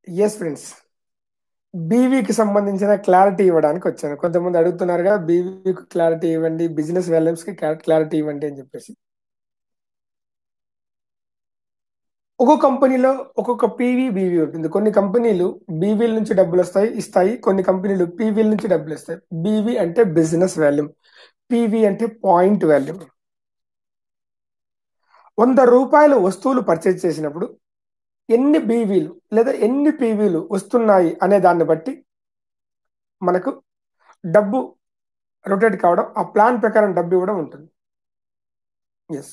Yes friends. బీవీకి సంబంధించిన clarity ఇవ్వడానికి వచ్చాను. కొంతమంది అడుగుతున్నారుగా బీవీకి క్లారిటీ ఇవ్వండి. బిజినెస్ వాల్యూమ్స్‌కి క్లారిటీ ఇవ్వండి అని చెప్పేసి. ఒక్కో కంపెనీలో ఒక్కొక్క పీవీ, బీవీ ఉంటుంది. కొన్ని కంపెనీలు బీవీల నుంచి ఇస్తాయి. కొన్ని కంపెనీలు పీవీల నుంచి డబ్బులిస్తాయి. బీవీ అంటే బిజినెస్ వాల్యూమ్. పీవీ అంటే పాయింట్ వాల్యూమ్. ₹100 వస్తువులు పర్చేజ్ చేసినప్పుడు ఎన్ని బీవీలు లేదా ఎన్ని పీవీలు వస్తున్నాయి అనే దాన్ని బట్టి మనకు డబ్బు రొటేట్ కావడం, ఆ ప్లాన్ ప్రకారం డబ్బు ఇవ్వడం ఉంటుంది. యెస్.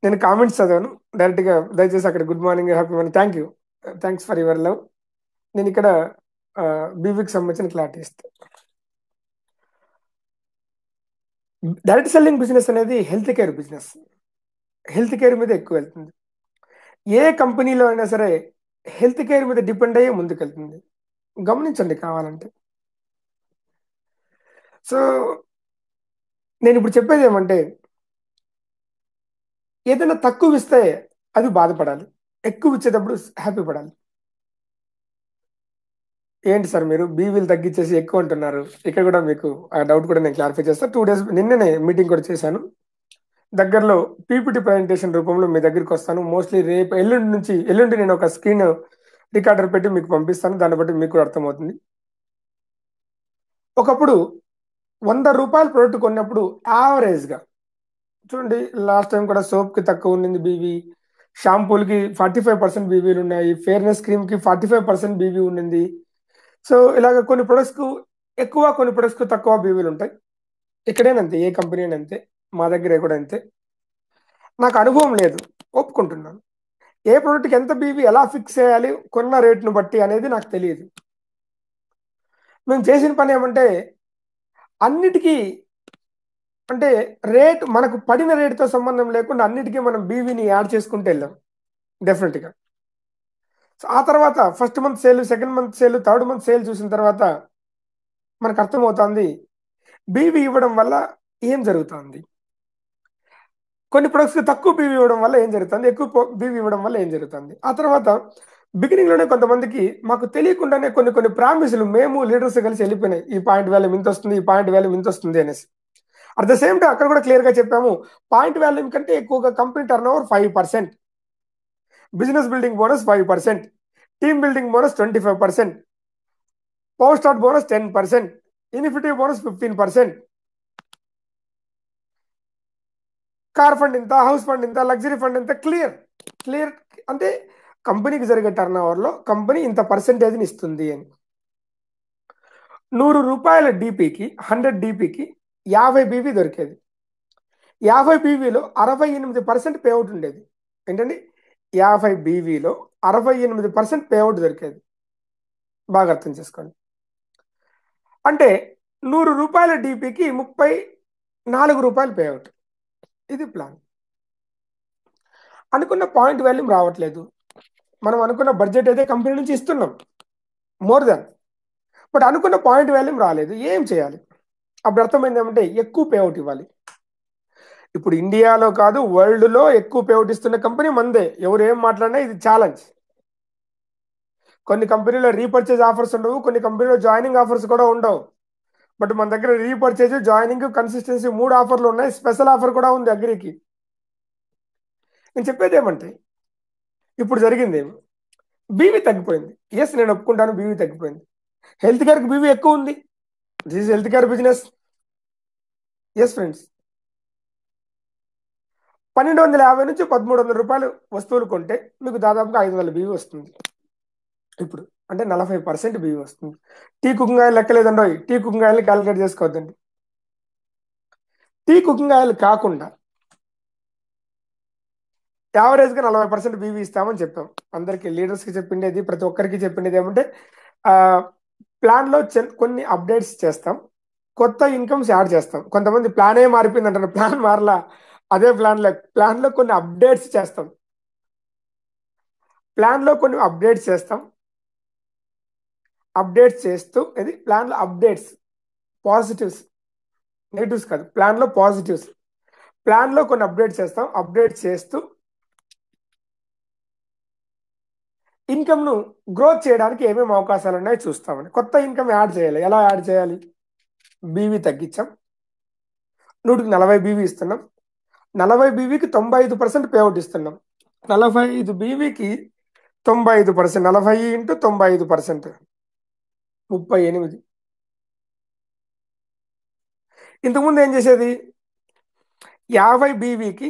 నేను కామెంట్స్ చదివాను. డైరెక్ట్‌గా దయచేసి అక్కడ good morning, happy morning, thank you. Thanks for your love. నేనిక్కడ బీవీకి సంబంధించిన క్లారిటీ ఇస్తా. డైరెక్ట్ సెల్లింగ్ బిజినెస్ అనేది health care business. Health care మీద ఎక్కువ వెళ్తుంది. ఏ కంపెనీలో అయినా సరే హెల్త్ కేర్ మీద డిపెండ్ అయ్యే ముందుకెళ్తుంది. గమనించండి కావాలంటే. సో, నేనిప్పుడు చెప్పేదేమంటే, ఏదైనా తక్కువిస్తే అది బాధపడాలి. ఎక్కువిచ్చేటప్పుడు హ్యాపీ పడాలి. ఏంటి సార్ మీరు బీవీలు తగ్గించేసి ఎక్కువ అంటున్నారు. ఇక్కడ కూడా మీకు ఆ డౌట్ కూడా నేను క్లారిఫై చేస్తా. 2 డేస్ నిన్ననే మీటింగ్ కూడా చేశాను. దగ్గరలో పీపీటీ ప్రజెంటేషన్ రూపంలో మీ దగ్గరికొస్తాను. మోస్ట్‌లీ రేపు ఎల్లుండి నేను ఒక స్క్రీన్ రికార్డర్ పెట్టి మీకు పంపిస్తాను. దాన్ని బట్టి మీకు కూడా అర్థమవుతుంది. ఒకప్పుడు ₹100 ప్రొడక్ట్ కొన్నప్పుడు యావరేజ్‌గా చూడండి, లాస్ట్ టైం కూడా సోప్‌కి తక్కువ ఉండింది బీవీ. షాంపూలకి 45% బీవీలున్నాయి. ఫెయిర్‌నెస్ క్రీమ్‌కి 45% బీవీ ఉండింది. సో, ఇలాగ కొన్ని ప్రొడక్ట్స్‌కు ఎక్కువ, కొన్ని ప్రొడక్ట్స్‌కు తక్కువ బీవీలుంటాయి. ఎక్కడైనా అంతే. ఏ కంపెనీ అయినా అంతే. మా దగ్గర కూడా అంతే. నాకు అనుభవం లేదు. ఒప్పుకుంటున్నాను. ఏ ప్రొడక్ట్‌కి ఎంత బీవీ ఎలా ఫిక్స్ చేయాలి కొన్న రేట్‌ని బట్టి అనేది నాకు తెలీదు. మేము చేసిన పనేమంటే అన్నిటికి అంటే మనకు పడిన రేట్‌తో సంబంధం లేకుండా అన్నిటికి మనం బీవీని యాడ్ చేసుకుంటూ ఎళ్ళాం. డెఫినిట్‌గా. సో, ఆ తర్వాత first month sale, second month sale, third month sale చూసిన తర్వాత మనకర్థమవుతాంది. బీవీ ఇవ్వడం వల్ల ఏం జరుగుతాంది? కొన్ని ప్రొడక్ట్స్‌కి తక్కువ బీవీ ఇవ్వడం వల్ల ఏం జరుగుతుంది? ఎక్కువ బీవీ ఇవ్వడం వల్ల ఏం జరుగుతుంది? ఆ తర్వాత బిగినింగ్‌లోనే కొంతమందికి మాకు తెలియకుండానే కొన్ని కొన్ని ప్రామిస్‌లు మేము లీడర్స్ కలిసి ఎళ్ళిపోయినాయి. ఈ పాయింట్ వాల్యూమ్ ఇంతొస్తుంది. ఈ పాయింట్ వాల్యూమ్ ఇంతొస్తుంది అనేసి. అట్ ద సేమ్ టైమ్ అక్కడ కూడా క్లియర్‌గా చెప్పాము. పాయింట్ వాల్యూమ్ కంటే ఎక్కువగా company turnover 5%. Business building bonus 5%. Team building bonus 25%. Power start bonus 10%. Infinity bonus 15%. Car fund ఇంత, హౌస్ ఫండ్ ఇంత, లగ్జరీ ఫండ్ ఇంత క్లియర్ అంటే కంపెనీకి జరిగే టర్న్ ఓవర్లో కంపెనీ ఇంత పర్సెంటేజ్ని ఇస్తుంది అని. ₹100 డీపీకి 100 డీపీకి 50 బీవీ దొరికేది. 50 బీవీలో 68% పేఅవుట్ ఉండేది. ఏంటండి? 50 బీవీలో 68% పేఅవుట్ దొరికేది. బాగా అర్థం చేసుకోండి. అంటే ₹100 డీపీకి ₹34 పేఅవుట్. ఇది ప్లాన్. అనుకున్న పాయింట్ వాల్యూమ్ రావట్లేదు. మనం అనుకున్న బడ్జెట్ అయితే కంపెనీ నుంచి ఇస్తున్నాం. More than. బట్ అనుకున్న పాయింట్ వాల్యూమ్ రాలేదు. ఏం చేయాలి? అప్పుడు అర్థమైంది ఏమంటే ఎక్కువ పేఅవుట్ ఇవ్వాలి. ఇప్పుడు ఇండియాలో కాదు వరల్డ్‌లో ఎక్కువ పేఅవుట్ ఇస్తున్న కంపెనీ మనదే. ఎవరు ఏం మాట్లాడినా ఇది ఛాలెంజ్. కొన్ని కంపెనీలో రీపర్చేజ్ ఆఫర్స్ ఉండవు. కొన్ని కంపెనీలో జాయినింగ్ ఆఫర్స్ కూడా ఉండవు. బట్ మన దగ్గర రీపర్చేజ్, జాయినింగ్, కన్సిస్టెన్సీ 3 ఆఫర్లు ఉన్నాయి. స్పెషల్ ఆఫర్ కూడా ఉంది అగ్రికి. నేను చెప్పేది ఏమంటే ఇప్పుడు జరిగిందేమి? బీవీ తగ్గిపోయింది. యెస్, నేను ఒప్పుకుంటాను బీవీ తగ్గిపోయింది. హెల్త్ కేర్‌కి బీవీ ఎక్కువ ఉంది. This is health care business. Yes friends. ₹1250 నుంచి ₹1300 వస్తువులు కొంటే మీకు దాదాపుగా 500 బీవీ వస్తుంది. ఇప్పుడు అంటే 40% బీవీ వస్తుంది. టీ కుకింగ్ ఆయిల్ లెక్కలేదండోయ్. టీ కుకింగ్ ఆయిల్‌ని కాలిక్యులేట్ చేసుకోవద్దండి. టీ కుకింగ్ ఆయిల్ కాకుండా యావరేజ్‌గా 40% బీవీ ఇస్తామని చెప్పాం. అందరికి లీడర్స్‌కి చెప్పిండేది, ప్రతి ఒక్కరికి చెప్పిండేది ఏమంటే ఆహ్, ప్లాన్‌లో కొన్ని అప్డేట్స్ చేస్తాం. కొత్త ఇన్‌కమ్స్ యాడ్ చేస్తాం. కొంతమంది ప్లానే మారిపోయిందంటారు. ప్లాన్ మారలా. అదే ప్లాన్‌లో కొన్ని అప్డేట్స్ చేస్తాం. ప్లాన్‌లో కొన్ని అప్డేట్స్ చేస్తాం. అప్డేట్స్ చేస్తూ ఇది ప్లాన్‌లో అప్డేట్స్. పాజిటివ్స్. నెగెటివ్స్ కాదు. ప్లాన్‌లో పాజిటివ్స్. ప్లాన్‌లో కొన్ని అప్డేట్స్ చేస్తాం. అప్డేట్ చేస్తూ ఇన్కమ్ను గ్రోత్ చేయడానికి ఏమేమి అవకాశాలు ఉన్నాయో చూస్తామని. కొత్త ఇన్కమ్ యాడ్ చేయాలి. ఎలా యాడ్ చేయాలి? బీవీ తగ్గించాం, 140 బీవీ ఇస్తున్నాం. 40 బీవీకి 95% పేఅవుట్ ఇస్తున్నాం. 45 బీవీకి 95%, 40 ఇంటూ 95%, 38. ఇంతకుముందు ఏం చేసేది? 50 బీవీకి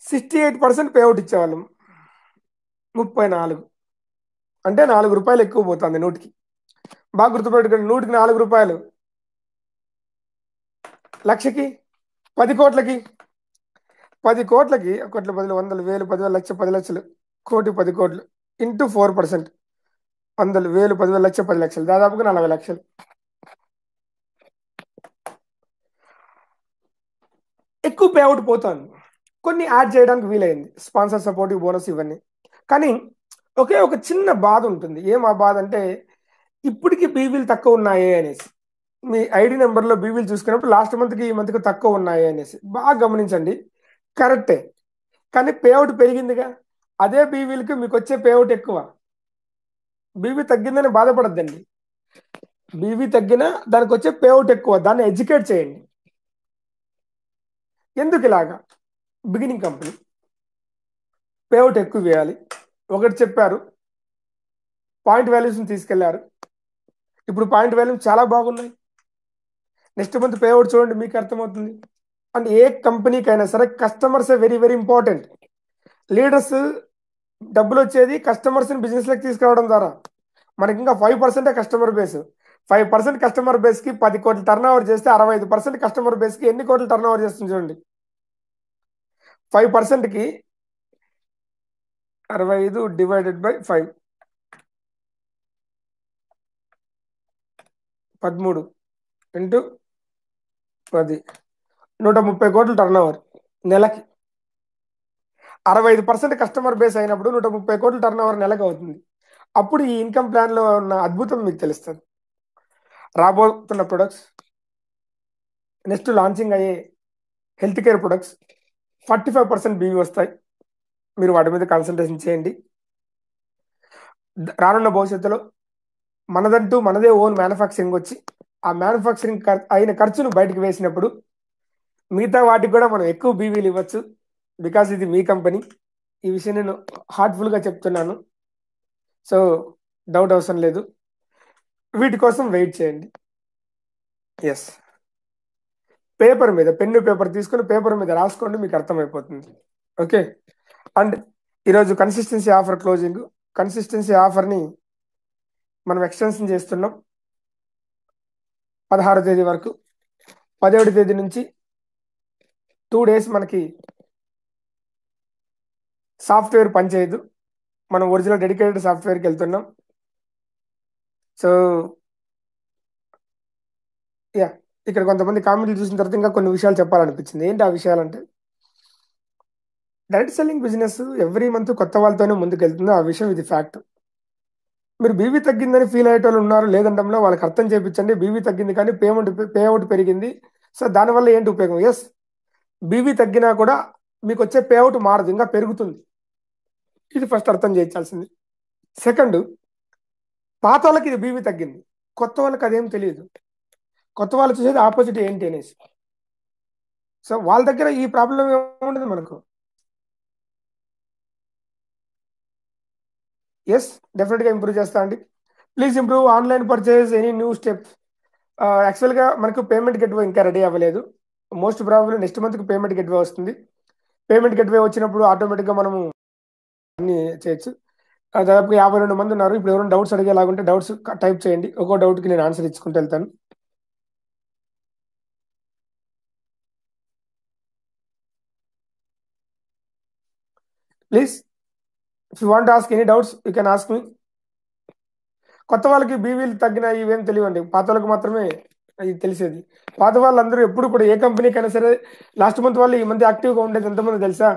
68% పేఅవుట్ ఇచ్చేవాళ్ళం, 34. అంటే 4 రూపాయలు ఎక్కువ పోతుంది నూటికి. బాగా గుర్తుపెట్టుకోండి, 100కి 4 రూపాయలు, లక్షకి 10 కోట్లకి 10 కోట్లకి 1 10 100 1000 10,000 లక్ష 10 లక్షలు, కోటి 10 కోట్లు ఇంటూ 4%, 100 1000 10,000 లక్ష 10 లక్షలు, దాదాపుగా 40 లక్షలు. ఎక్కువ పేఅవుట్ పోతుంది. కొన్ని యాడ్ చేయడానికి వీలైంది, స్పాన్సర్ సపోర్ట్, బోనస్ ఇవన్నీ. కానీ ఒకే ఒక చిన్న బాధ ఉంటుంది. ఏం ఆ బాధ అంటే, ఇప్పటికి బీవీలు తక్కువ ఉన్నాయే అనేసి. మీ ఐడి నెంబర్లో బీవీలు చూసుకున్నప్పుడు లాస్ట్ మంత్కి ఈ మంత్కి తక్కువ ఉన్నాయి అనేసి బాగా గమనించండి. కరెక్టే, కానీ పేఅవుట్ పెరిగిందిగా. అదే బీవీలకి మీకు వచ్చే పేఅవుట్ ఎక్కువ. బీవీ తగ్గిందని బాధపడద్దండి. బీవీ తగ్గినా దానికి వచ్చే పేఅవుట్ ఎక్కువ. దాన్ని ఎడ్యుకేట్ చేయండి. ఎందుకు ఇలాగా? బిగినింగ్ కంపెనీ పేఅవుట్ ఎక్కువ వేయాలి. ఒకటి చెప్పారు, పాయింట్ వాల్యూస్ని తీసుకెళ్లారు. ఇప్పుడు పాయింట్ వాల్యూస్ చాలా బాగున్నాయి. నెక్స్ట్ మంత్ పేఅవుట్ చూడండి, మీకు అర్థమవుతుంది. అండ్ ఏ కంపెనీకైనా సరే కస్టమర్సే వెరీ వెరీ ఇంపార్టెంట్. లీడర్స్ డబ్బులు వచ్చేది కస్టమర్స్ని బిజినెస్లోకి తీసుకురావడం ద్వారా. మనకి ఇంకా 5% కస్టమర్ బేస్. 5% కస్టమర్ బేస్కి 10 కోట్లు టర్న్ ఓవర్ చేస్తే 65% కస్టమర్ బేస్కి ఎన్ని కోట్లు టర్న్ ఓవర్ చేస్తుంది చూడండి. 5%కి 65 డివైడెడ్ బై 5, 13 ఇంటూ 10, 130 కోట్లు టర్న్ ఓవర్ నెలకి. 65% కస్టమర్ బేస్ అయినప్పుడు 130 కోట్లు టర్న్ ఓవర్ నెలకు అవుతుంది. అప్పుడు ఈ ఇన్కమ్ ప్లాన్లో ఉన్న అద్భుతం మీకు తెలుస్తుంది. రాబోతున్న ప్రొడక్ట్స్, నెక్స్ట్ లాంచింగ్ అయ్యే హెల్త్ కేర్ ప్రొడక్ట్స్ 45% బీవీ వస్తాయి. మీరు వాటి మీద కాన్సన్ట్రేషన్ చేయండి. రానున్న భవిష్యత్తులో మనదంటూ మనదే ఓన్ మ్యానుఫ్యాక్చరింగ్ వచ్చి ఆ మ్యానుఫ్యాక్చరింగ్ అయిన ఖర్చును బయటకు వేసినప్పుడు మిగతా వాటికి కూడా మనం ఎక్కువ బీవీలు ఇవ్వచ్చు. బికాస్ ఇది మీ కంపెనీ. ఈ విషయం నేను హార్ట్ఫుల్గా చెప్తున్నాను. సో డౌట్ అవసరం లేదు. వీటి కోసం వెయిట్ చేయండి. ఎస్, పేపర్ మీద పెన్ను పేపర్ తీసుకొని పేపర్ మీద రాసుకోండి, మీకు అర్థమైపోతుంది. ఓకే. అండ్ ఈరోజు కన్సిస్టెన్సీ ఆఫర్ క్లోజింగ్. కన్సిస్టెన్సీ ఆఫర్ని మనం ఎక్స్టెన్షన్ చేస్తున్నాం 16వ తేదీ వరకు. 17వ తేదీ నుంచి 2 days మనకి సాఫ్ట్వేర్ పనిచేయదు. మనం ఒరిజినల్ డెడికేటెడ్ సాఫ్ట్వేర్కి వెళ్తున్నాం. సో యా, ఇక్కడ కొంతమంది కామెంట్లు చూసిన తర్వాత ఇంకా కొన్ని విషయాలు చెప్పాలనిపించింది. ఏంటి ఆ విషయాలంటే, direct selling business every month కొత్త వాళ్ళతోనే ముందుకు వెళ్తుంది. ఆ విషయం ఇది ఫ్యాక్ట్. మీరు బీవీ తగ్గిందని ఫీల్ అయ్యే వాళ్ళు ఉన్నారు, లేదంటే వాళ్ళకి అర్థం చేయించండి. బీవీ తగ్గింది కానీ పేఅవుట్ పెరిగింది. సో దానివల్ల ఏంటి ఉపయోగం? ఎస్, బీవీ తగ్గినా కూడా మీకు వచ్చే పేఅవుట్ మారదు, ఇంకా పెరుగుతుంది. ఇది ఫస్ట్ అర్థం చేయించాల్సింది. సెకండ్, పాత వాళ్ళకి ఇది బీవీ తగ్గింది, కొత్త వాళ్ళకి అదేం తెలియదు. కొత్త వాళ్ళు చూసేది ఆపోజిట్ ఏంటి అనేసి. సో వాళ్ళ దగ్గర ఈ ప్రాబ్లం ఏముండదు మనకు. ఎస్, డెఫినెట్గా ఇంప్రూవ్ చేస్తా అండి. Please improve online purchase any new steps. యాక్చువల్గా మనకు పేమెంట్ గెట్వే ఇంకా రెడీ అవ్వలేదు. మోస్ట్ ప్రాబబ్లీ నెక్స్ట్ మంత్కి పేమెంట్ గెట్వే వస్తుంది. పేమెంట్ గెట్వే వచ్చినప్పుడు ఆటోమేటిక్గా మనము అన్ని చేయొచ్చు. దాదాపు 52 మంది ఉన్నారు. ఇప్పుడు ఎవరైనా డౌట్స్ అడిగేలాగుంటే డౌట్స్ టైప్ చేయండి. ఒక్కో డౌట్కి నేను ఆన్సర్ ఇచ్చుకుంటూ వెళ్తాను. Please, if you want ask any doubts you can ask me. కొత్త వాళ్ళకి బీవీలు తగ్గిన ఇవేం తెలియండి, పాత వాళ్ళకి మాత్రమే ఇది తెలిసేది. పాత వాళ్ళందరూ ఎప్పుడు కూడా ఏ కంపెనీకైనా సరే లాస్ట్ మంత్ వాళ్ళు ఈ మంత్ యాక్టివ్గా ఉండేది ఎంతమంది తెలుసా?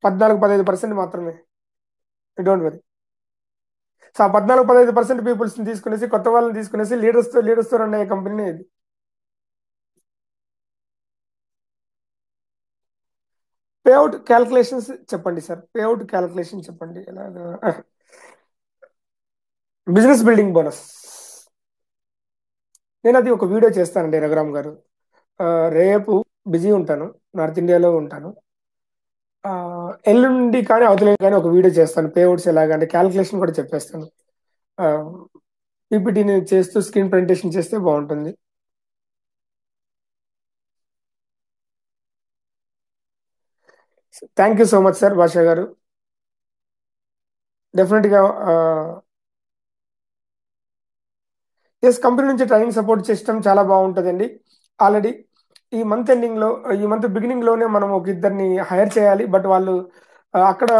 14-15% మాత్రమే. Don't worry. సో ఆ 14-15% పీపుల్స్ని తీసుకునేసి కొత్త వాళ్ళని తీసుకునేసి లీడర్స్తో రన్ అయ్యే కంపెనీ ఇది. పేఅవుట్ క్యాలిక్యులేషన్స్ చెప్పండి సార్. పేఅవుట్ క్యాలిక్యులేషన్ చెప్పండి ఎలాగా. Business building bonus. నేను అది ఒక వీడియో చేస్తానండి రఘురామ్ గారు. రేపు బిజీ ఉంటాను, నార్త్ ఇండియాలో ఉంటాను. ఎల్లుండి కానీ అవతలే కానీ ఒక వీడియో చేస్తాను, పేఅవుట్స్ ఎలాగా అంటే క్యాలిక్యులేషన్ కూడా చెప్పేస్తాను. పీపీటీని చేస్తూ స్క్రీన్ ప్రెజెంటేషన్ చేస్తే బాగుంటుంది. Thank you so much sir భాషా గారు. డెఫినెట్గా ఎస్, కంపెనీ నుంచి ట్రైనింగ్ సపోర్ట్ సిస్టమ్ చాలా బాగుంటుందండి. ఆల్రెడీ ఈ మంత్ బిగినింగ్ లోనే మనం ఒక ఇద్దరిని హైర్ చేయాలి. బట్ వాళ్ళు అక్కడ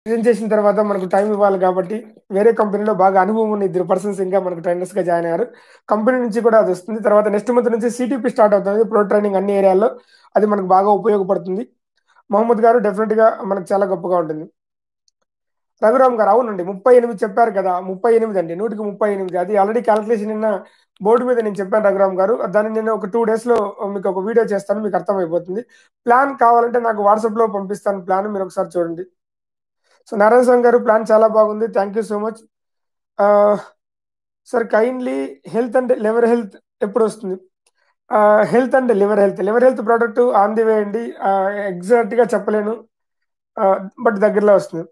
రిజైన్ చేసిన తర్వాత మనకు టైం ఇవ్వాలి కాబట్టి వేరే కంపెనీలో బాగా అనుభవం ఉన్న ఇద్దరు పర్సన్స్ ఇంకా మనకు ట్రైనర్స్ గా జాయిన్ అయ్యారు. కంపెనీ నుంచి కూడా అది వస్తుంది. తర్వాత నెక్స్ట్ మంత్ నుంచి సిటీపీ స్టార్ట్ అవుతుంది, ప్రో ట్రైనింగ్ అన్ని ఏరియాల్లో. అది మనకు బాగా ఉపయోగపడుతుంది. మహమ్మద్ గారు డెఫినెట్ గా మనకు చాలా గొప్పగా ఉంటుంది. రఘురామ్ గారు అవునండి, 38 చెప్పారు కదా. 38 అండి, 138. అది ఆల్రెడీ క్యాలిక్యులేషన్ నిన్న బోర్డు మీద నేను చెప్పాను రఘురామ్ గారు. దాన్ని నేను ఒక 2 days లో మీకు ఒక వీడియో చేస్తాను, మీకు అర్థమైపోతుంది. ప్లాన్ కావాలంటే నాకు వాట్సాప్ లో పంపిస్తాను, ప్లాన్ మీరు ఒకసారి చూడండి. సో నారాయణ స్వామి గారు, ప్లాన్ చాలా బాగుంది, thank you so much. Sir kindly health and liver health ఎప్పుడు వస్తుంది? Health and liver health product on the way అండి. ఎగ్జాక్ట్ గా చెప్పలేను, బట్ దగ్గరలో వస్తుంది.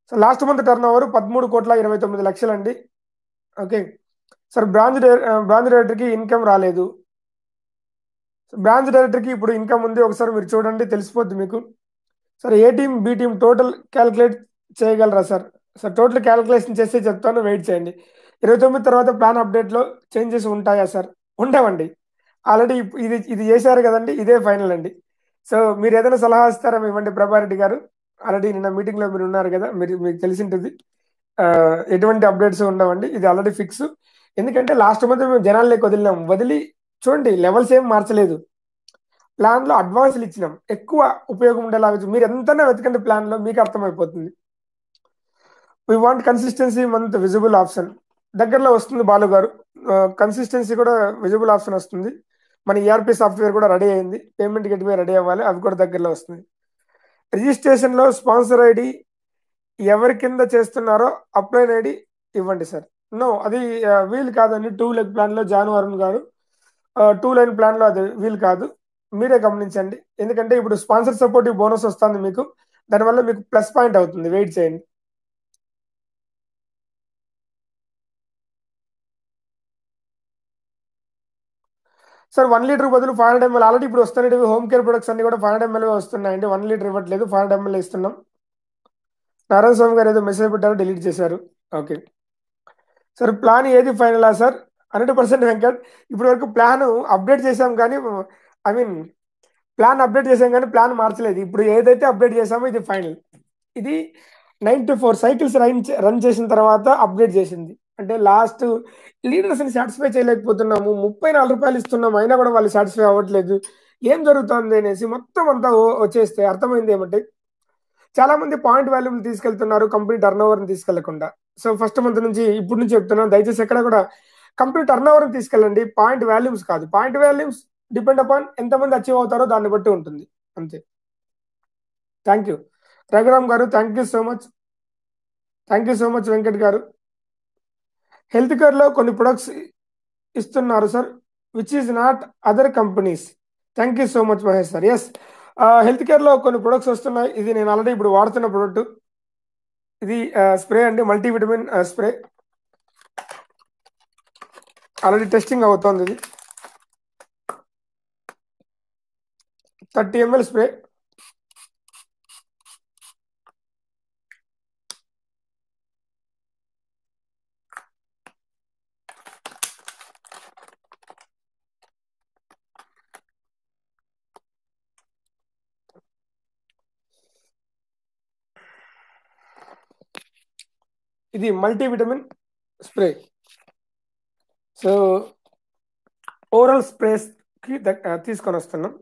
So last month turnover 13,29,00,000 అండి. ఓకే సార్, బ్రాంచ్ డైరెక్టర్కి ఇన్కమ్ రాలేదు. బ్రాంచ్ డైరెక్టర్కి ఇప్పుడు ఇన్కమ్ ఉంది, ఒకసారి మీరు చూడండి తెలిసిపోద్ది మీకు. Sir A team B team total calculate చేయగలరా సార్? సార్ టోటల్ క్యాలిక్యులేషన్ చేస్తే చెప్తాను, వెయిట్ చేయండి. 29 తర్వాత ప్లాన్ అప్డేట్లో చేంజెస్ ఉంటాయా సార్? ఉండవండి. ఆల్రెడీ ఇది ఇది చేశారు కదండి, ఇదే ఫైనల్ అండి. సో మీరు ఏదైనా సలహా ఇస్తారా ఇవ్వండి ప్రభారెడ్డి గారు. ఆల్రెడీ నిన్న మీటింగ్లో మీరు ఉన్నారు కదా, మీకు తెలిసి ఉంటుంది. ఎటువంటి అప్డేట్స్ ఉండవండి, ఇది ఆల్రెడీ ఫిక్స్. ఎందుకంటే లాస్ట్ మంత్ మేము జనాల్లోకి వదిలి చూడండి, లెవెల్స్ ఏం మార్చలేదు. ప్లాన్ లో అడ్వాన్స్లు ఇచ్చినాం, ఎక్కువ ఉపయోగం ఉండేలాగా మీరు ఎంతైనా వెతకండి, ప్లాన్ లో మీకు అర్థమైపోతుంది. We want consistency month visible option దగ్గరలో వస్తుంది బాలు గారు. కన్సిస్టెన్సీ కూడా విజిబుల్ ఆప్షన్ వస్తుంది. మన ఈఆర్పి సాఫ్ట్వేర్ కూడా రెడీ అయింది, పేమెంట్ గేట్వే రెడీ అవ్వాలి, అవి కూడా దగ్గరలో వస్తుంది. రిజిస్ట్రేషన్ లో స్పాన్సర్ ఐడి ఎవరి కింద చేస్తున్నారో అప్లైన్ ఐడి ఇవ్వండి సార్. నో, అది వీలు కాదండి. 2 లైన్ ప్లాన్ లో జాను అరుణ్ గారు, 2 లైన్ ప్లాన్ లో అది వీలు కాదు. మీరే గమనించండి, ఎందుకంటే ఇప్పుడు స్పాన్సర్ సపోర్టివ్ బోనస్ వస్తుంది మీకు, దానివల్ల మీకు ప్లస్ పాయింట్ అవుతుంది, వెయిట్ చేయండి. సార్ 1 లీటర్ బదులు 500 ml ఆల్రెడీ ఇప్పుడు వస్తున్నాయి. హోమ్ కేర్ ప్రొడక్ట్స్ అన్ని కూడా 500 ml వస్తున్నాయండి. 1 లీటర్ ఇవ్వట్లేదు, 500 ml ఇస్తున్నాం. నారాయణ స్వామి గారు ఏదో మెసేజ్ పెట్టారు, డిలీట్ చేశారు. ఓకే సార్, ప్లాన్ ఏది ఫైనలా సార్? 100% వెంకట్. ఇప్పటి వరకు ప్లాన్ అప్డేట్ చేశాం కానీ, ఐ మీన్ ప్లాన్ అప్డేట్ చేసాం కానీ ప్లాన్ మార్చలేదు. ఇప్పుడు ఏదైతే అప్డేట్ చేసామో ఇది ఫైనల్. ఇది 94 సైకిల్స్ రన్ చేసిన తర్వాత అప్డేట్ చేసింది. అంటే లాస్ట్ లీడర్స్ ని సాటిస్ఫై చేయలేకపోతున్నాము. ₹34 ఇస్తున్నాము, అయినా కూడా వాళ్ళు సాటిస్ఫై అవ్వట్లేదు. ఏం జరుగుతుంది అనేసి మొత్తం అంతా వచ్చేస్తే అర్థమైంది ఏమంటే, చాలా మంది పాయింట్ వాల్యూమ్ తీసుకెళ్తున్నారు, కంపెనీ టర్న్ ఓవర్ తీసుకెళ్లకుండా. సో ఫస్ట్ మంత్ నుంచి ఇప్పుడు నుంచి చెప్తున్నాను, దయచేసి ఎక్కడ కూడా కంపెనీ టర్న్ ఓవర్ తీసుకెళ్ళండి, పాయింట్ వాల్యూమ్స్ కాదు. పాయింట్ వాల్యూమ్స్ డిపెండ్ అపాన్ ఎంతమంది అచీవ్ అవుతారో దాన్ని బట్టి ఉంటుంది, అంతే. థ్యాంక్ యూ రఘురామ్ గారు, thank you so much. Thank you so much Venkat గారు. హెల్త్ కేర్ లో కొన్ని ప్రొడక్ట్స్ ఇస్తున్నారు sir, which is not other companies. Thank you so much Mahesh sir. Yes, health care లో కొన్ని ప్రొడక్ట్స్ వస్తున్నాయి. ఇది నేను ఆల్రెడీ ఇప్పుడు వాడుతున్న ప్రొడక్ట్. ఇది స్ప్రే అండి, మల్టీవిటమిన్ స్ప్రే. ఆల్రెడీ టెస్టింగ్ అవుతోంది. ఇది 30 ml స్ప్రే. ఇది multivitamin spray. So oral sprays కి తీసుకొని వస్తున్నాం.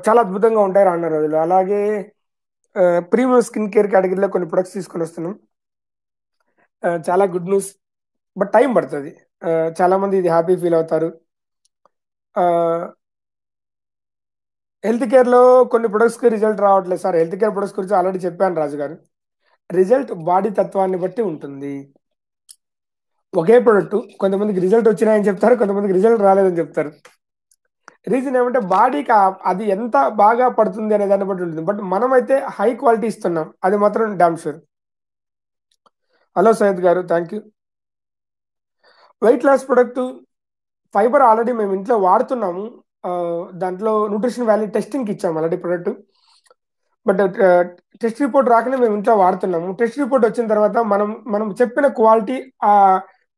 చాలా అద్భుతంగా ఉంటాయి రానున్న రోజులు. అలాగే ప్రీమియం స్కిన్ కేర్ కేటగిరీలో కొన్ని ప్రొడక్ట్స్ తీసుకొని వస్తున్నాం. చాలా గుడ్ న్యూస్, బట్ టైం పడుతుంది. చాలా మంది ఇది హ్యాపీ ఫీల్ అవుతారు. హెల్త్ కేర్లో కొన్ని ప్రొడక్ట్స్కి రిజల్ట్ రావట్లేదు సార్. హెల్త్ కేర్ ప్రొడక్ట్స్ గురించి ఆల్రెడీ చెప్పాను రాజు గారు. రిజల్ట్ బాడీ తత్వాన్ని బట్టి ఉంటుంది. ఒకే ప్రొడక్ట్ కొంతమందికి రిజల్ట్ వచ్చినాయని చెప్తారు, కొంతమందికి రిజల్ట్ రాలేదని చెప్తారు. రీజన్ ఏమంటే బాడీకి అది ఎంత బాగా పడుతుంది అనే దాన్ని బట్టి ఉంటుంది. బట్ మనమైతే హై క్వాలిటీ ఇస్తున్నాం, అది మాత్రం డామ్ షూర్. హలో సయ్యద్ గారు, thank you. Weight loss product fibre already మేము ఇంట్లో వాడుతున్నాము. దాంట్లో న్యూట్రిషన్ వాల్యూ టెస్టింగ్కి ఇచ్చాము already product. But test report రాకనే మేము ఇంట్లో వాడుతున్నాము. టెస్ట్ రిపోర్ట్ వచ్చిన తర్వాత మనం చెప్పిన క్వాలిటీ ఆ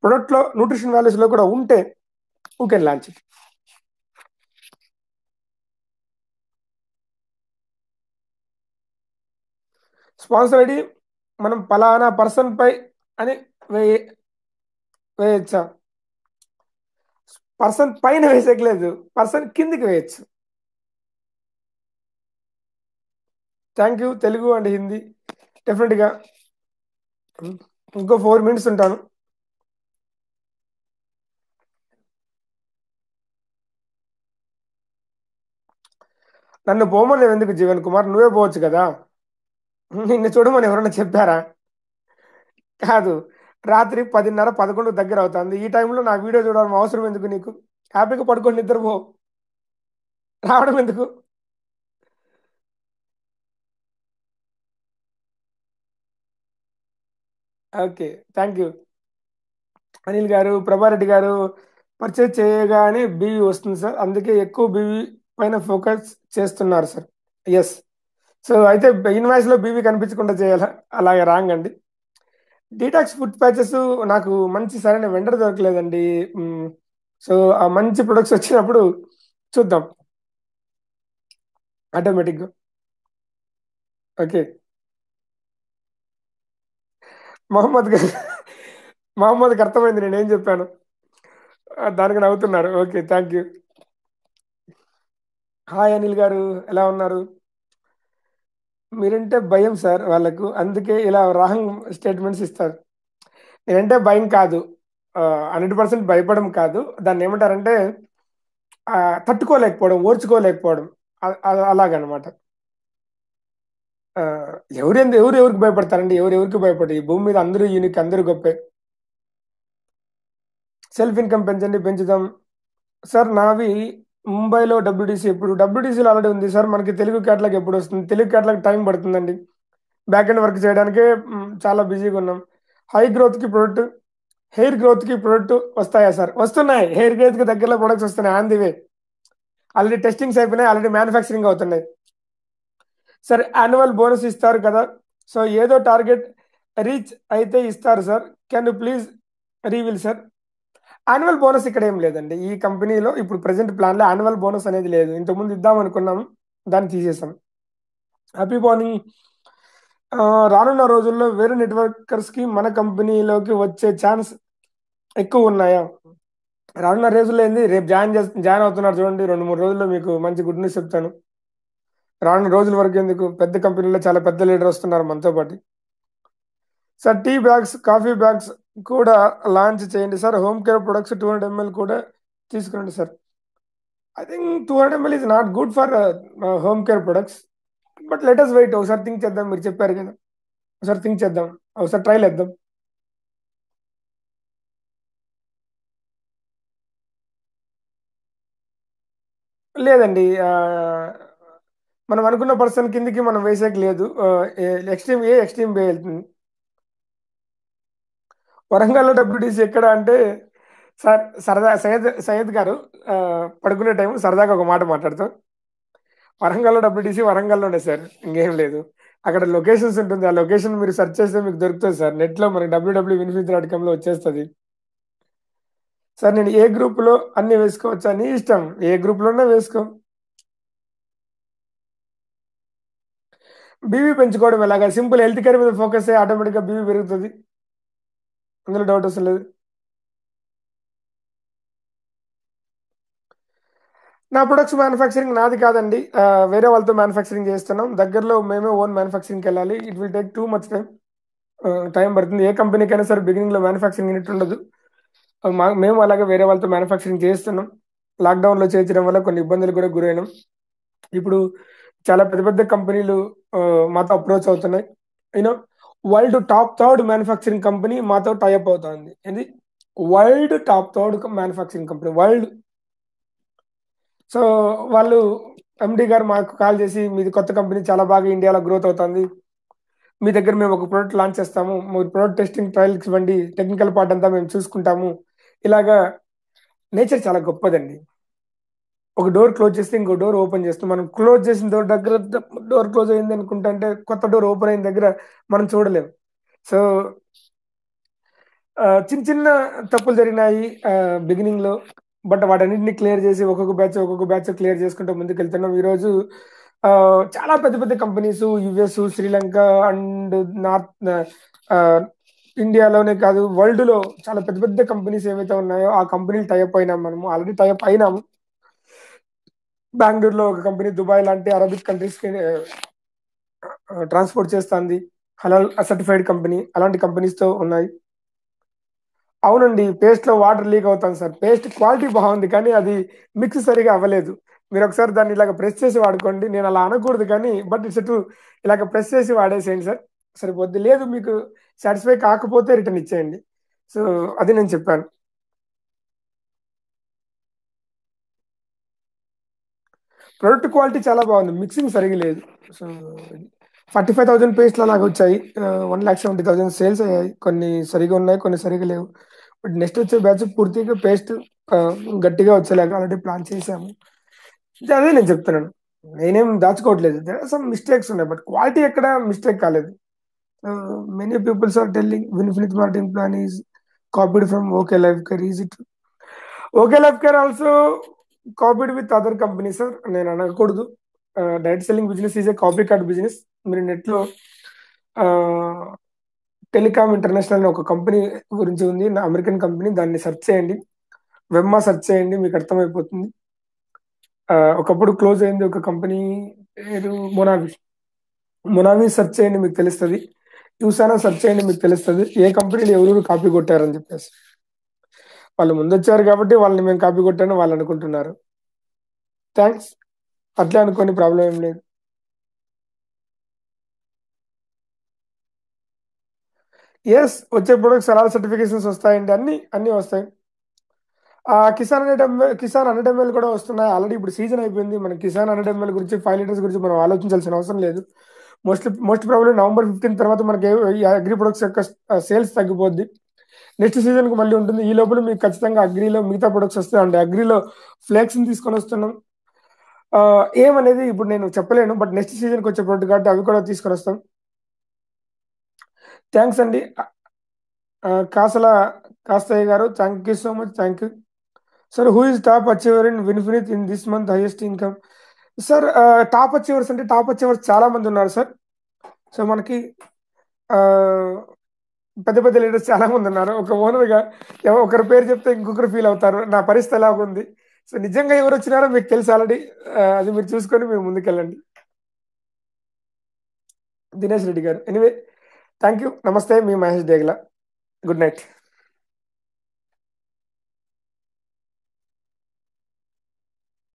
ప్రొడక్ట్లో న్యూట్రిషన్ వాల్యూస్లో కూడా ఉంటే we can launch it. Sponsor ID మనం పలానా పర్సన్ పై అని వేయచ్చా? పర్సన్ పైన వేసేయలేదు, పర్సన్ కిందికి వేయచ్చు. Thank you. Telugu and Hindi డెఫినెట్గా. ఇంకో 4 minutes ఉంటాను. నన్ను పోమని ఎందుకు జీవన్ కుమార్, నువ్వే పోవచ్చు కదా. నిన్ను చూడమని ఎవరన్నా చెప్పారా? కాదు, రాత్రి 10:30 11 దగ్గర అవుతుంది. ఈ టైంలో నా వీడియో చూడడం అవసరం ఎందుకు నీకు? హ్యాపీగా పడుకొని నిద్రపో, రావడం ఎందుకు? Okay, thank you. అనిల్ గారు, ప్రభారెడ్డి గారు, పర్చేజ్ చేయగానే బీవీ వస్తుంది సార్, అందుకే ఎక్కువ బీవీ పైన ఫోకస్ చేస్తున్నారు సార్. ఎస్. సో అయితే ఇన్వాయిస్లో బీవీ కనిపించకుండా చేయాలా? అలాగే రాంగ్ అండి. డీటాక్స్ ఫుడ్ ప్యాచెస్ నాకు మంచి సరైన వెండర్ దొరకలేదండి. సో ఆ మంచి ప్రొడక్ట్స్ వచ్చినప్పుడు చూద్దాం ఆటోమేటిక్గా. ఓకే. మహమ్మద్ గారు, మహమ్మద్కి అర్థమైంది నేనేం చెప్పాను, దానికి నవ్వుతున్నారు. Okay, thank you. Hi Anil గారు, ఎలా ఉన్నారు? మీరంటే భయం సార్ వాళ్ళకు, అందుకే ఇలా రాంగ్ స్టేట్మెంట్స్ ఇస్తారు. నేనంటే భయం కాదు, 100% భయపడడం కాదు, దాన్ని ఏమంటారంటే తట్టుకోలేకపోవడం, ఓర్చుకోలేకపోవడం, అలాగనమాట. ఎవరికి భయపడతారండి? ఎవరికి భయపడరు? ఈ భూమి మీద అందరూ యూనిక్, అందరూ గొప్పే. సెల్ఫ్ ఇన్కమ్ పెంచండి, పెంచుదాం సార్. నావి ముంబైలో డబ్ల్యూడిసి, ఎప్పుడు డబ్ల్యూడిసిలో ఆల్రెడీ ఉంది సార్. మనకి తెలుగు క్యాటలాగ్ ఎప్పుడు వస్తుంది? తెలుగు క్యాటలాగ్ టైం పడుతుందండి. బ్యాక్ ఎండ్ వర్క్ చేయడానికే చాలా బిజీగా ఉన్నాం. హై గ్రోత్కి ప్రొడక్ట్, హెయిర్ గ్రోత్కి ప్రొడక్ట్ వస్తాయా సార్? వస్తున్నాయి. హెయిర్ గ్రోత్కి దగ్గరలో ప్రొడక్ట్స్ వస్తున్నాయి, on the way. Already testings అయిపోయినాయి, ఆల్రెడీ మ్యానుఫ్యాక్చరింగ్ అవుతున్నాయి. సార్ యాన్యువల్ బోనస్ ఇస్తారు కదా, సో ఏదో టార్గెట్ రీచ్ అయితే ఇస్తారు sir, can you please reveal sir? Annual bonus ఇక్కడ ఏం లేదండి ఈ కంపెనీలో. ఇప్పుడు ప్రెసెంట్ ప్లాన్లో యాన్యువల్ బోనస్ అనేది లేదు. ఇంతకుముందు ఇద్దాం అనుకున్నాము, దాన్ని తీసేసాం. Happy morning. రానున్న రోజుల్లో వేరే నెట్వర్కర్స్కి మన కంపెనీలోకి వచ్చే ఛాన్స్ ఎక్కువ ఉన్నాయా? రానున్న రోజుల్లో ఏంది, రేపు జాయిన్ అవుతున్నారు చూడండి, 2-3 రోజుల్లో మీకు మంచి గుడ్ న్యూస్ చెప్తాను. రానున్న రోజుల వరకు ఎందుకు, పెద్ద కంపెనీలో చాలా పెద్ద లీడర్ వస్తున్నారు మనతో పాటు. Sir tea bags, coffee bags కూడా లాంచ్ చేయండి sir. Home care products 200 ml కూడా తీసుకురండి sir. I think 200 ml is not good for home care products, but let us wait. ఒకసారి థింక్ చేద్దాం, మీరు చెప్పారు కదా, ఒకసారి థింక్ చేద్దాం, ఒకసారి ట్రైల్ వేద్దాం. లేదండి, మనం అనుకున్న పర్సన్ కిందికి మనం వేసేకి లేదు. ఎక్స్ట్రీమ్ బే వెళ్తుంది. వరంగల్లో డబ్ల్యూటీసీ ఎక్కడ అంటే సార్, సరదా సయ్యద్ గారు, పడుకునే టైం సరదాగా ఒక మాట మాట్లాడతాం. వరంగల్లో డబ్ల్యూటీసీ వరంగల్లోనే సార్, ఇంకేం లేదు. అక్కడ లొకేషన్స్ ఉంటుంది, ఆ లొకేషన్ మీరు సెర్చ్ చేస్తే మీకు దొరుకుతుంది సార్. నెట్లో మనకి www.vinfit.com వచ్చేస్తుంది సార్. నేను ఏ గ్రూప్లో అన్ని వేసుకోవచ్చా? నీ ఇష్టం, ఏ గ్రూప్లోనే వేసుకో. బీవీ పెంచుకోవడం ఎలాగా? సింపుల్, హెల్త్ కేర్ మీద ఫోకస్ అయ్యి ఆటోమేటిక్గా బీవీ పెరుగుతుంది, అందులో డౌట్ అసలు లేదు. నా ప్రొడక్ట్స్ మ్యానుఫ్యాక్చరింగ్ నాది కాదండి, వేరే వాళ్ళతో మ్యానుఫ్యాక్చరింగ్ చేస్తున్నాం. దగ్గరలో మేమే ఓన్ మ్యానుఫ్యాక్చరింగ్కి వెళ్ళాలి. It will take too much time పడుతుంది. ఏ కంపెనీకైనా సరే బిగినింగ్లో మ్యానుఫ్యాక్చరింగ్ యూనిట్ ఉండదు. మేము అలాగే వేరే వాళ్ళతో మ్యానుఫ్యాక్చరింగ్ చేస్తున్నాం. లాక్డౌన్లో చేయించడం వల్ల కొన్ని ఇబ్బందులు కూడా గురైనాం. ఇప్పుడు చాలా పెద్ద పెద్ద కంపెనీలు మాతో అప్రోచ్ అవుతున్నాయి. You know world top third manufacturing company మాతో టైఅప్ అవుతుంది. ఏంది? World top third manufacturing company world. So వాళ్ళు ఎండి గారు మాకు కాల్ చేసి మీది కొత్త కంపెనీ చాలా బాగా ఇండియాలో గ్రోత్ అవుతుంది. మీ దగ్గర మేము ఒక ప్రోడక్ట్ లాంచ్ చేస్తాము. మీరు ప్రోడక్ట్ టెస్టింగ్ ట్రయల్స్ ఇవ్వండి. టెక్నికల్ పార్ట్ అంతా మేము చూసుకుంటాము. ఇలాగా నేచర్ చాలా గొప్పదండి. ఒక డోర్ క్లోజ్ చేస్తే ఇంకో డోర్ ఓపెన్ చేస్తాం. మనం క్లోజ్ చేసిన డోర్ దగ్గర డోర్ క్లోజ్ అయింది అనుకుంటా అంటే కొత్త డోర్ ఓపెన్ అయిన దగ్గర మనం చూడలేము. సో చిన్న చిన్న తప్పులు జరిగినాయి బిగినింగ్‌లో. బట్ వాటన్నిటిని క్లియర్ చేసి ఒక్కొక్క బ్యాచ్ క్లియర్ చేసుకుంటూ ముందుకెళ్తున్నాం. ఈరోజు చాలా పెద్ద పెద్ద companies US, Sri Lanka and north ఆహ్, ఇండియాలోనే కాదు వరల్డ్‌లో చాలా పెద్ద పెద్ద కంపెనీస్ ఏవైతే ఉన్నాయో ఆ కంపెనీలు టై అప్ అయినాం మనము. ఆల్రెడీ టై అప్ అయినాము. బెంగుళూరులో ఒక కంపెనీ, దుబాయ్ లాంటి అరబిక్ కంట్రీస్‌కి ట్రాన్స్‌పోర్ట్ చేస్తాంది. హలాల్ సర్టిఫైడ్ కంపెనీ. అలాంటి కంపెనీస్‌తో ఉన్నాయి. అవునండి. పేస్ట్‌లో వాటర్ లీక్ అవుతుంది సార్. పేస్ట్ క్వాలిటీ బాగుంది. కానీ అది మిక్స్ సరిగ్గా అవ్వలేదు. మీరొకసారి దాన్ని ఇలాగ ప్రెస్ చేసి వాడుకోండి. నేను అలా అనకూడదు కానీ బట్ ఇట్స్ ట్రూ. ఇలాగ ప్రెస్ చేసి వాడేసేయండి సార్. సరిపోద్ది. లేదు మీకు సాటిస్ఫై కాకపోతే రిటర్న్ ఇచ్చేయండి. సో, అది నేను చెప్పాను. ప్రొడక్ట్ క్వాలిటీ చాలా బాగుంది. మిక్సింగ్ సరిగ్గా లేదు. సో, 45,000 పేస్ట్‌లు అలాగొచ్చాయి. 1,70,000 సేల్స్ అయ్యాయి. కొన్ని సరిగ్గా ఉన్నాయి. కొన్ని సరిగ్గా లేవు. బట్ నెక్స్ట్ వచ్చే బ్యాచ్ పూర్తిగా పేస్ట్ ఆహ్, గట్టిగా వచ్చేలాగా ఆల్రెడీ ప్లాన్ చేశాము. అదే నేను చెప్తున్నాను. నేనేం దాచుకోవట్లేదు. దేర్ ఆర్ సమ్ మిస్టేక్స్ ఉన్నాయి. బట్ క్వాలిటీ ఎక్కడ మిస్టేక్ కాలేదు. Many peoples are telling Vinfinit marketing plan is copied from OK Life Care. Is it? OK Life Care also copied with other company sir. నేను అనకూడదు. Direct selling business is a copy cat business. మీరు నెట్‌లో ఆహ్, telecom international అని ఒక company గురించి ఉంది. American company. దాన్ని సెర్చ్ చేయండి. వెమ్మా సెర్చ్ చేయండి. మీకు అర్థమైపోతుంది. ఒకప్పుడు క్లోజ్ అయింది ఒక కంపెనీ పేరు మొనావి. మొనావి సెర్చ్ చేయండి మీకు తెలుస్తది. యూసానా సెర్చ్ చేయండి మీకు తెలుస్తది. ఏ కంపెనీలు ఎవరెవరు కాపీ కొట్టారని చెప్పేసి. వాళ్ళు ముందొచ్చారు కాబట్టి వాళ్ళని మేము కాపీ కొట్టామని వాళ్ళు అనుకుంటున్నారు. థాంక్స్. అట్లే అనుకోండి, ప్రాబ్లమ్ ఏం లేదు. యెస్. వచ్చే ప్రొడక్ట్స్ హలాల్ సర్టిఫికేషన్స్ వస్తాయండి. అన్నీ వస్తాయి. కిసాన్ 100 ఎంఎల్ కూడా వస్తున్నాయి. ఆల్రెడీ ఇప్పుడు సీజన్ అయిపోయింది. మన కిసాన్ 100 ఎంఎల్ గురించి 5 లీటర్స్ గురించి మనం ఆలోచించాల్సిన అవసరం లేదు. మోస్ట్ ప్రాబబ్లీ నవంబర్ 15 తర్వాత మనకి ఈ అగ్రి ప్రొడక్ట్స్ యొక్క సేల్స్ తగ్గిపోద్ది. నెక్స్ట్ సీజన్‌కి మళ్ళీ ఉంటుంది. ఈ లోపల మీకు ఖచ్చితంగా అగ్రిలో మిగతా ప్రొడక్ట్స్ వస్తాయండి. అగ్రిలో ఫ్లేక్స్‌ని తీసుకొనొస్తున్నాం. ఏమనేది ఇప్పుడు నేను చెప్పలేను. బట్ నెక్స్ట్ సీజన్‌కి వచ్చే ప్రొడక్ట్ కాబట్టి అవి కూడా తీసుకొనొస్తాం. థాంక్స్ అండి. కాసల కాస్తయ్య గారు. Thank you so much. Thank you. Sir who is top achiever in Vinfinit in this month highest income? Sir top achievers అంటే టాప్ అచీవర్స్ చాలా మంది ఉన్నారు సార్. సో మనకి ఆహ్, పెద్ద పెద్ద లీడర్స్ చాలా మంది ఉన్నారు. ఒక ఓనర్‌గా ఒకరి పేరు చెప్తే ఇంకొకరు ఫీల్ అవుతారు. నా పరిస్థితి ఎలాగుంది. సో నిజంగా ఎవరొచ్చినారో మీకు తెలుసు ఆల్రెడీ. అది మీరు చూసుకొని మీరు ముందుకెళ్ళండి. దినేష్ రెడ్డి గారు. Anyway thank you. నమస్తే. మీ మహేష్ డేగల. Good night.